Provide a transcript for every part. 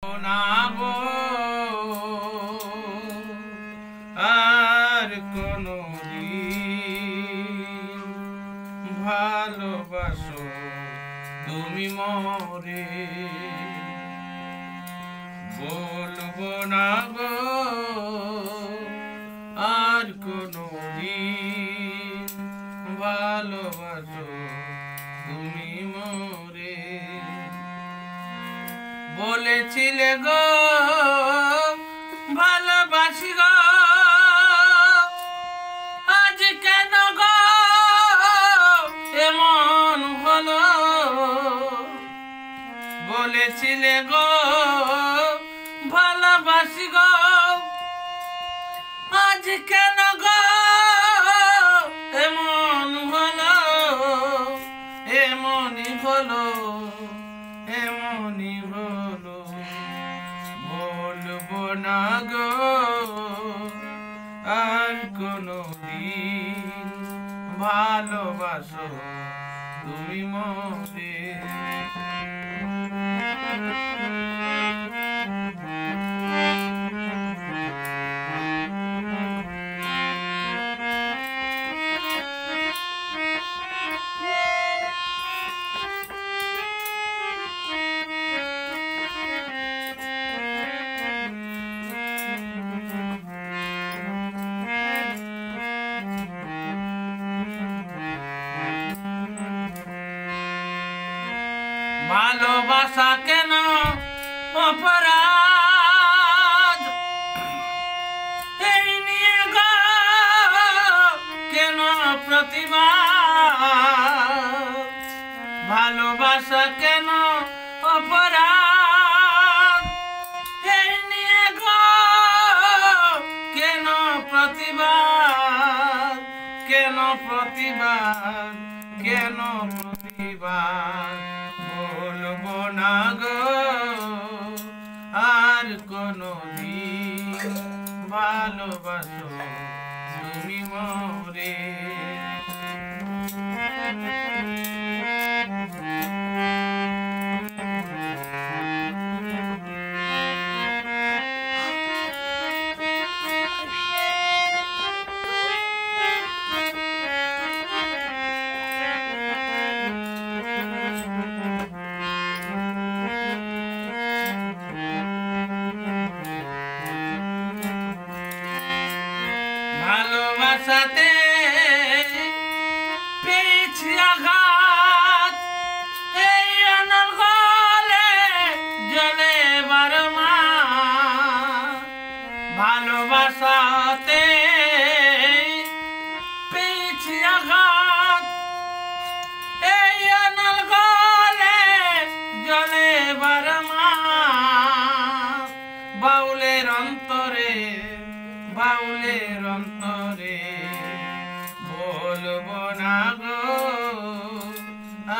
শোনাবো আর কোনদিন ভালোবাসো তুমি মরে বলবো না গো আর কোনদিন ভালোবাসো তুমি মরে বলেছিলে গো ভালোবাসি গো আজ কেন গো এমন হলো বলেছিলে গো ভালোবাসি গো আজ কেন গো এমন হলো এমনই হলো এমনই হলো বলবো না গো আর কোনদিন ভালোবাসো তুমি মরে ভালোবাসা কেন অপরাধ এই নিয়ে গো কেন প্রতিবাদ ভালোবাসা কেন অপরাধ এই নিয়ে গো কেন প্রতিবাদ কেন প্রতিবাদ কেন প্রতিবাদ বলবো না গো আর কোনদিন ভালোবাসো তুমি মরে ভালোবাসাতে পেয়েছি আঘাত এই অনর্গলে জলে বারমাস ভালোবাসাতে পেয়েছি আঘাত এই অনর্গলে জলে বারমাস বাউলের অন্তরে বাউলের অন্তরে বলবো না গো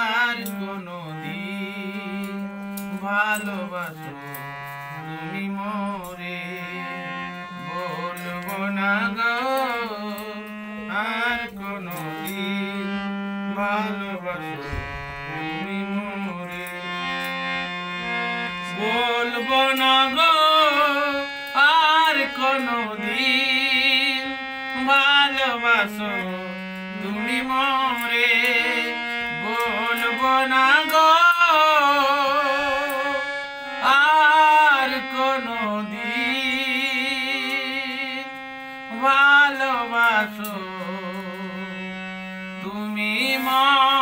আর কোনদিন ভালোবাসো তুমি মরে বলবো না গো আর কোনদিন ভালোবাসো তুমি মরে বলবো না গো আর কোনদিন ভালোবাসো তুমি মরে বলবো না গো আর কোনদিন ভালোবাসো তুমি মরে।